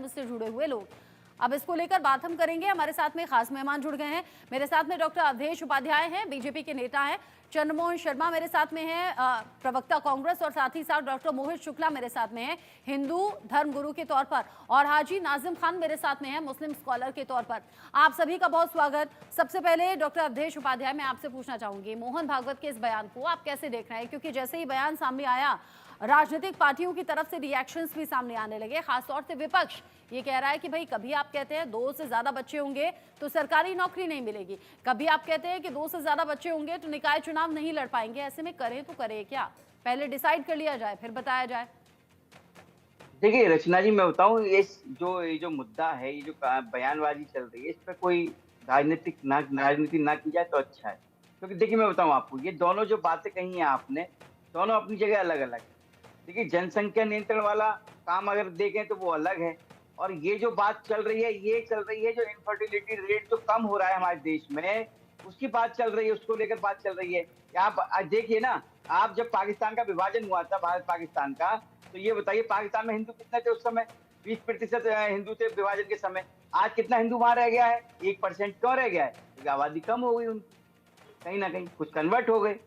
से जुड़े हुए लोग। अब इसको लेकर बात हम करेंगे। हमारे साथ में खास मेहमान जुड़ गए हैं। मेरे साथ में डॉक्टर अवधेश उपाध्याय हैं, बीजेपी के नेता हैं। चंद्रमोहन शर्मा मेरे साथ में हैं, प्रवक्ता कांग्रेस, और साथ ही साथ डॉक्टर मोहित शुक्ला मेरे साथ में हैं, हिंदू धर्मगुरु के तौर पर, और हाजी नाजिम खान मेरे साथ में हैं, मुस्लिम स्कॉलर के तौर पर। आप सभी का बहुत स्वागत। सबसे पहले डॉक्टर अवधेश उपाध्याय, मैं आपसे पूछना चाहूंगी, मोहन भागवत के इस बयान को आप कैसे देख रहे हैं? क्योंकि जैसे ही बयान सामने आया, राजनीतिक पार्टियों की तरफ से रिएक्शंस भी सामने आने लगे। खासतौर से विपक्ष ये कह रहा है कि भाई कभी आप कहते हैं 2 से ज्यादा बच्चे होंगे तो सरकारी नौकरी नहीं मिलेगी, कभी आप कहते हैं कि 2 से ज्यादा बच्चे होंगे तो निकाय चुनाव नहीं लड़ पाएंगे। ऐसे में करें तो करें क्या? पहले डिसाइड कर लिया जाए फिर बताया जाए। देखिए रचना जी, मैं बताऊं, ये जो मुद्दा है, ये जो बयानबाजी चल रही है, इस पर कोई राजनीति ना की जाए तो अच्छा है। क्योंकि देखिए मैं बताऊं आपको, ये दोनों जो बातें कही हैं आपने, दोनों अपनी जगह अलग अलग है। देखिए जनसंख्या नियंत्रण वाला काम अगर देखें तो वो अलग है, और ये जो बात चल रही है, ये चल रही है जो इनफर्टिलिटी रेट जो कम हो रहा है हमारे देश में, उसकी बात चल रही है, उसको लेकर बात चल रही है। आप आज देखिए ना, आप जब पाकिस्तान का विभाजन हुआ था, भारत पाकिस्तान का, तो ये बताइए पाकिस्तान में हिंदू कितने थे उस समय? 20% हिंदू थे विभाजन के समय। आज कितना हिंदू वहां रह गया है? 1% क्यों रह गया है? क्योंकि आबादी कम हो गई उनकी, कहीं ना कहीं कुछ कन्वर्ट हो गए।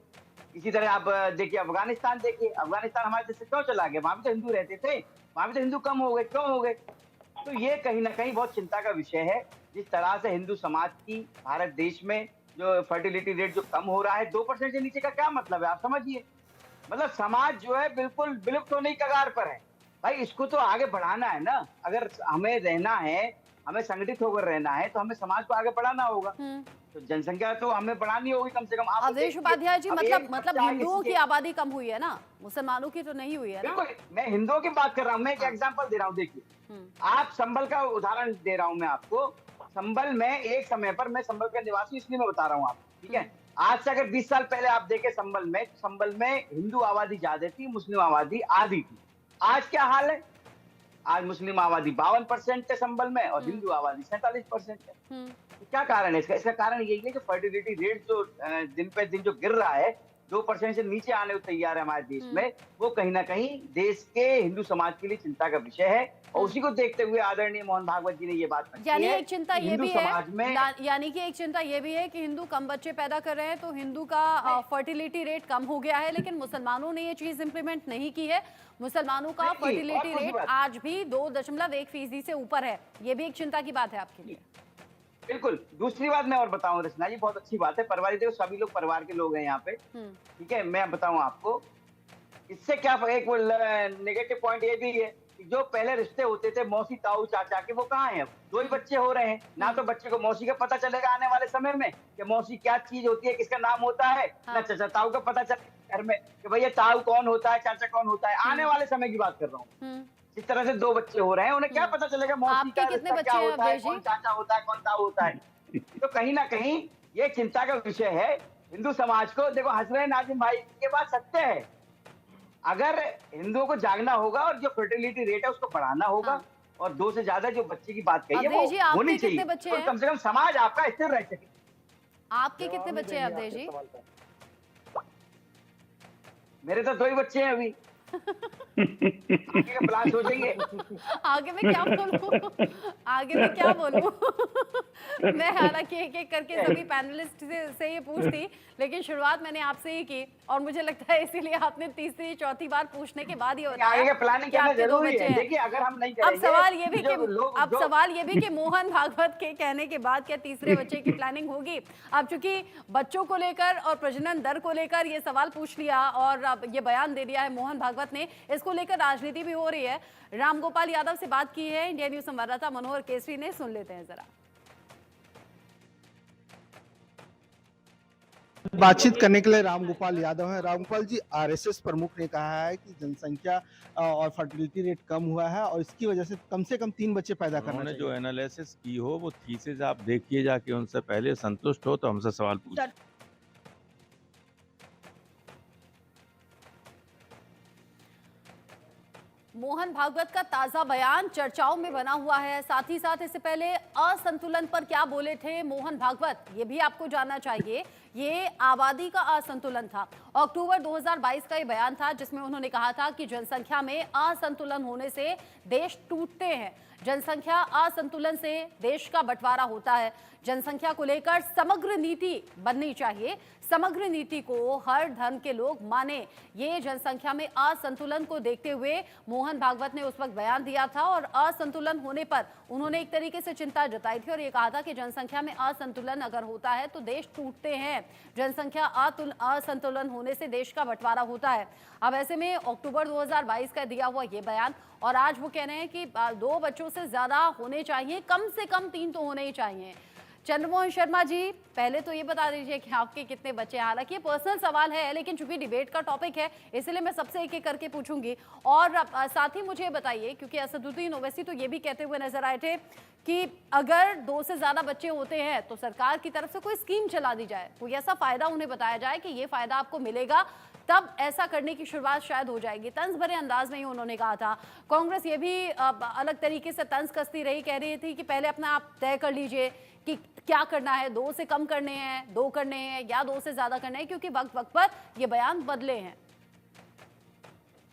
इसी तरह आप देखिए अफगानिस्तान, देखिए अफगानिस्तान हमारे देश से क्यों चला गया? वहां भी तो हिंदू रहते थे, वहां भी तो हिंदू कम हो गए, क्यों हो गए? तो ये कहीं ना कहीं बहुत चिंता का विषय है। जिस तरह से हिंदू समाज की भारत देश में जो फर्टिलिटी रेट जो कम हो रहा है, 2% से नीचे का क्या मतलब है आप समझिए। मतलब समाज जो है बिल्कुल विलुप्त होने की कगार पर है। भाई इसको तो आगे बढ़ाना है ना। अगर हमें रहना है, हमें संगठित होकर रहना है, तो हमें समाज को आगे बढ़ाना होगा। तो जनसंख्या तो हमें बढ़ानी होगी कम से कम। आप अवधेश उपाध्याय जी, अब मतलब एक बच्चा हिंदुओं किसी की के, आबादी कम हुई है ना, मुसलमानों की तो नहीं हुई है ना। बिल्कुल मैं हिंदुओं की बात कर रहा हूँ, मैं एक हाँ। एग्जांपल दे रहा हूँ। देखिए हम्म। आप संभल का उदाहरण दे रहा हूँ मैं आपको। संभल में एक समय पर, मैं संभल का निवासी इसलिए मैं बता रहा हूँ आपको, ठीक है। आज से अगर 20 साल पहले आप देखें संभल में, तो संभल में हिंदू आबादी ज्यादा थी, मुस्लिम आबादी आधी थी। आज क्या हाल है? आज मुस्लिम आबादी 52% है संभल में, और हिंदू आबादी 47% है। हम्म। तो क्या कारण है इसका? इसका कारण यही है कि फर्टिलिटी रेट जो दिन पे दिन जो गिर रहा है, 2% से नीचे आने को तैयार है हमारे देश में, वो कहीं ना कहीं देश के हिंदू समाज के लिए चिंता का विषय है। और उसी को देखते हुए आदरणीय मोहन भागवत जी ने ये बात रखी यानी है एक चिंता कि ये हिंदू भी है, समाज में, यानी कि एक चिंता ये भी है कि हिंदू कम बच्चे पैदा कर रहे हैं तो हिंदू का फर्टिलिटी रेट कम हो गया है, लेकिन मुसलमानों ने ये चीज इंप्लीमेंट नहीं की है। मुसलमानों का नहीं की। और फर्टिलिटी दूसरी रेट बात, आज भी 2.1% से ऊपर है। ये भी एक चिंता की बात है आपके लिए। बिल्कुल दूसरी बात मैं और बताऊं रचना जी, बहुत अच्छी बात है। परिवार, देखो सभी लोग परिवार के लोग हैं यहाँ पे, हम्म। ठीक है। मैं बताऊं आपको, इससे क्या एक नेगेटिव पॉइंट ये भी है कि जो पहले रिश्ते होते थे मौसी ताऊ चाचा के, वो कहाँ हैं? अब 2 ही बच्चे हो रहे हैं ना। तो बच्चे को मौसी का पता चलेगा आने वाले समय में कि मौसी क्या चीज होती है, किसका नाम होता है, ना हाँ। चाचा ताऊ का पता चलेगा घर में कि भैया ताऊ कौन होता है, चाचा कौन होता है। आने वाले समय की बात कर रहा हूँ। हम्म। जिस तरह से 2 बच्चे हो रहे हैं, उन्हें क्या हम्म। पता चलेगा मौसी आपके का कितने रिश्ता क्या बच्चे हैं होता है, अवधेश जी? कौन चाचा होता है, कौन ताऊ होता है। तो कहीं ना कहीं ये चिंता का विषय है हिंदू समाज को। देखो हंस रहे हैं नाजिम भाई, ये बात सत्य है। अगर हिंदुओं को जागना होगा और जो फर्टिलिटी रेट है उसको बढ़ाना होगा, हाँ। और 2 से ज्यादा जो बच्चे की बात कही है वो अवधेश जी, होनी आपके चाहिए, कितने बच्चे तो हैं? कम से कम समाज आपका स्थिर रह सके। आपके कितने जवाब नहीं बच्चे हैं देंगे अवधेश आपके जी? सवाल का। मेरे तो 2 ही बच्चे हैं अभी। आगे का प्लान सोचेंगे। आगे मैं क्या बोलूं? आगे मैं क्या बोलूं? मैं हालांकि एक एक करके सभी पैनलिस्ट से ये पूछती, लेकिन शुरुआत मैंने आपसे ही की, और मुझे लगता है इसीलिए आपने तीसरी चौथी बार पूछने के बाद ये बताया आगे का प्लानिंग कि करना आपके 2 जरूरी बच्चे है। हैं। देखिए अगर हम नहीं अब करेंगे, सवाल ये भी जो कि लोग अब जो सवाल ये भी कि मोहन भागवत के कहने के बाद क्या तीसरे बच्चे की प्लानिंग होगी? अब चूंकि बच्चों को लेकर और प्रजनन दर को लेकर ये सवाल पूछ लिया और अब ये बयान दे दिया है मोहन भागवत ने, इसको लेकर राजनीति भी हो रही है। रामगोपाल यादव से बात की है इंडिया न्यूज संवाददाता मनोहर केसरी ने, सुन लेते हैं जरा। बातचीत करने के लिए रामगोपाल यादव हैं। रामगोपाल जी, आरएसएस प्रमुख ने कहा है कि जनसंख्या और फर्टिलिटी रेट कम हुआ है और इसकी वजह से कम 3 बच्चे पैदा करना उन्होंने चाहिए। जो एनालिसिस की हो वो थीसिस आप देखिए जाके, उनसे पहले संतुष्ट हो तो हमसे सवाल पूछिए। मोहन भागवत का ताजा बयान चर्चाओं में बना हुआ है। साथ ही साथ इससे पहले असंतुलन पर क्या बोले थे मोहन भागवत, ये भी आपको जानना चाहिए। ये आबादी का असंतुलन था। अक्टूबर 2022 का ये बयान था जिसमें उन्होंने कहा था कि जनसंख्या में असंतुलन होने से देश टूटते हैं। जनसंख्या असंतुलन से देश का बंटवारा होता है। जनसंख्या को लेकर समग्र नीति बननी चाहिए, समग्र नीति को हर धर्म के लोग माने। ये जनसंख्या में असंतुलन को देखते हुए मोहन भागवत ने उस वक्त बयान दिया था और असंतुलन होने पर उन्होंने एक तरीके से चिंता जताई थी और ये कहा था कि जनसंख्या में असंतुलन अगर होता है तो देश टूटते हैं। जनसंख्या असंतुलन होने से देश का बंटवारा होता है। अब ऐसे में अक्टूबर 2022 का दिया हुआ ये बयान और आज वो कह रहे हैं कि 2 बच्चों से ज्यादा होने चाहिए, कम से कम 3 तो होने ही चाहिए। चंद्रमोहन शर्मा जी, पहले तो ये बता दीजिए कि आपके कितने बच्चे हैं। हालांकि ये पर्सनल सवाल है, लेकिन चूंकि डिबेट का टॉपिक है इसलिए मैं सबसे एक एक करके पूछूंगी। और साथ ही मुझे बताइए, क्योंकि असदुद्दीन ओवैसी तो ये भी कहते हुए नजर आए थे कि अगर 2 से ज्यादा बच्चे होते हैं तो सरकार की तरफ से कोई स्कीम चला दी जाए, कोई ऐसा फायदा उन्हें बताया जाए कि ये फायदा आपको मिलेगा, तब ऐसा करने की शुरुआत शायद हो जाएगी। तंज भरे अंदाज में ही उन्होंने कहा था। कांग्रेस ये भी अलग तरीके से तंज कसती रही, कह रही थी कि पहले अपना आप तय कर लीजिए कि क्या करना है, 2 से कम करने हैं, 2 करने हैं या 2 से ज्यादा करना है, क्योंकि वक्त वक्त पर ये बयान बदले हैं।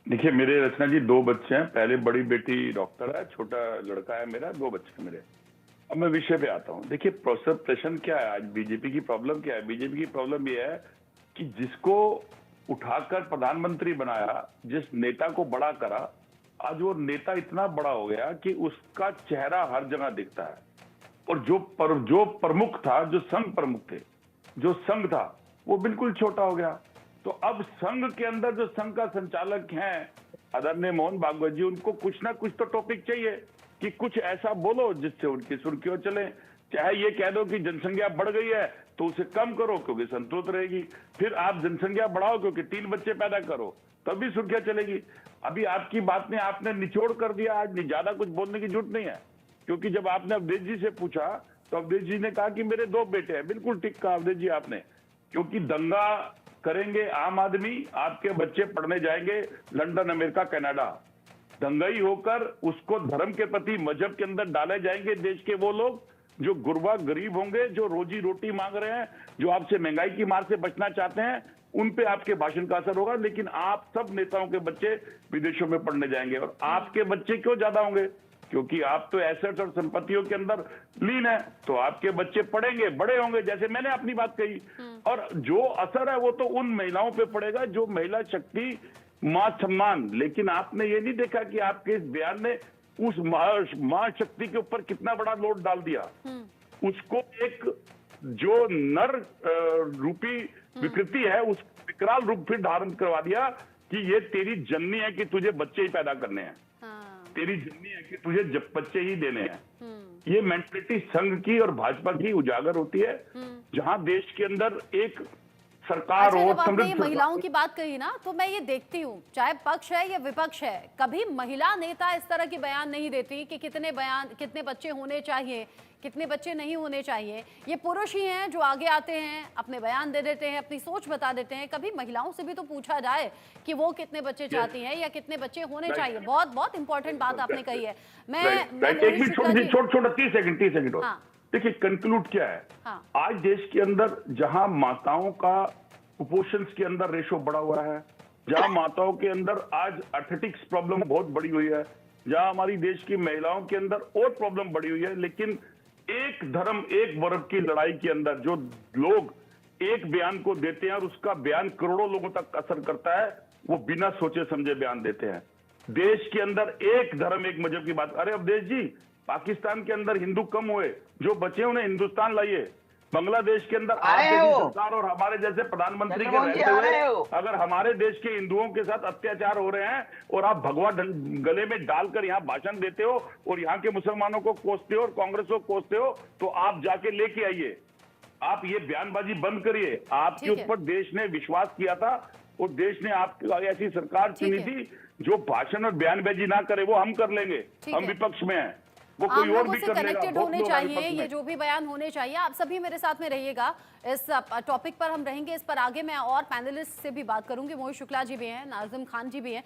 देखिए मेरे रचना जी 2 बच्चे हैं। पहले बड़ी बेटी डॉक्टर है, छोटा लड़का है मेरा, 2 बच्चे हैं मेरे। अब मैं विषय पे आता हूँ। देखिए परसेप्शन क्या है, आज बीजेपी की प्रॉब्लम क्या है? बीजेपी की प्रॉब्लम ये है कि जिसको उठाकर प्रधानमंत्री बनाया, जिस नेता को बड़ा करा, आज वो नेता इतना बड़ा हो गया कि उसका चेहरा हर जगह दिखता है। और जो प्रमुख था, जो संघ प्रमुख थे, जो संघ था, वो बिल्कुल छोटा हो गया। तो अब संघ के अंदर जो संघ का संचालक हैं आदरणीय मोहन भागवत जी, उनको कुछ ना कुछ तो टॉपिक चाहिए कि कुछ ऐसा बोलो जिससे उनकी सुर्खियों चले। चाहे ये कह दो कि जनसंख्या बढ़ गई है तो उसे कम करो क्योंकि संतुलित रहेगी, फिर आप जनसंख्या बढ़ाओ क्योंकि 3 बच्चे पैदा करो, तभी सुर्खियां चलेगी। अभी आपकी बात ने आपने निचोड़ कर दिया। आज ज्यादा कुछ बोलने की जरूरत नहीं है, क्योंकि जब आपने अवधेश जी से पूछा तो अवधेश जी ने कहा कि मेरे 2 बेटे हैं। बिल्कुल ठीक कहा अवधेश जी आपने, क्योंकि दंगा करेंगे आम आदमी, आपके बच्चे पढ़ने जाएंगे लंदन, अमेरिका, कनाडा। दंगाई होकर उसको धर्म के प्रति, मजहब के अंदर डाले जाएंगे देश के वो लोग जो गुरबा गरीब होंगे, जो रोजी रोटी मांग रहे हैं, जो आपसे महंगाई की मार से बचना चाहते हैं, उन पे आपके भाषण का असर होगा। लेकिन आप सब नेताओं के बच्चे विदेशों में पढ़ने जाएंगे और आपके बच्चे क्यों ज्यादा होंगे? क्योंकि आप तो एसेट्स और संपत्तियों के अंदर लीन है, तो आपके बच्चे पढ़ेंगे, बड़े होंगे, जैसे मैंने अपनी बात कही। और जो असर है वो तो उन महिलाओं पे पड़ेगा जो महिला शक्ति, मां सम्मान। लेकिन आपने ये नहीं देखा कि आपके इस बयान ने उस मां शक्ति के ऊपर कितना बड़ा लोड डाल दिया। उसको एक जो नर रूपी विकृति है, उस विकराल रूप फिर धारण करवा दिया कि ये तेरी जननी है कि तुझे बच्चे ही पैदा करने हैं, तेरी जननी है कि तुझे बच्चे ही देने हैं। ये मेंटलिटी संघ की और भाजपा की उजागर होती है, जहां देश के अंदर एक सरकार अच्छा, हो, जब आपने ये समृद्ध महिलाओं की बात कही ना, तो मैं ये देखती हूँ, चाहे पक्ष है या विपक्ष है, कभी महिला नेता इस तरह की बयान नहीं देती कि कितने बच्चे होने चाहिए, कितने बच्चे नहीं होने चाहिए। ये पुरुष ही हैं जो आगे आते हैं, अपने बयान दे देते हैं, अपनी सोच बता देते हैं। कभी महिलाओं से भी तो पूछा जाए कि वो कितने बच्चे चाहती हैं या कितने बच्चे होने चाहिए। बहुत बहुत इंपॉर्टेंट बात आपने कही है। मैं एक मिनट छोटा 30 सेकंड हाँ। देखिए कंक्लूड क्या है। हाँ। आज देश के अंदर जहां माताओं का कुपोषण के अंदर रेशो बढ़ा हुआ है, जहां माताओं के अंदर आज एथलेटिक्स प्रॉब्लम बहुत बड़ी हुई है, जहां हमारी देश की महिलाओं के अंदर और प्रॉब्लम बढ़ी हुई है, लेकिन एक धर्म एक वर्ग की लड़ाई के अंदर जो लोग एक बयान को देते हैं और उसका बयान करोड़ों लोगों तक असर करता है, वो बिना सोचे समझे बयान देते हैं। देश के अंदर एक धर्म एक मजहब की बात। अरे अवधेश जी, पाकिस्तान के अंदर हिंदू कम हुए, जो बचे उन्हें हिंदुस्तान लाइए। बांग्लादेश के अंदर आप जैसी सरकार और हमारे जैसे प्रधानमंत्री के रहते हुए अगर हमारे देश के हिंदुओं के साथ अत्याचार हो रहे हैं और आप भगवा गले में डालकर यहाँ भाषण देते हो और यहाँ के मुसलमानों को कोसते हो और कांग्रेस को कोसते हो, तो आप जाके लेके आइए, आप ये बयानबाजी बंद करिए। आपके ऊपर देश ने विश्वास किया था और देश ने आपकी ऐसी सरकार चुनी थी जो भाषण और बयानबाजी ना करे, वो हम कर लेंगे, हम विपक्ष में हैं, वो कोई और भी कर लेगा। कनेक्टेड होने चाहिए, ये जो भी बयान होने चाहिए। आप सभी मेरे साथ में रहिएगा, इस टॉपिक पर हम रहेंगे, इस पर आगे मैं और पैनलिस्ट से भी बात करूंगी। मोहित शुक्ला जी भी हैं, नाजिम खान जी भी हैं।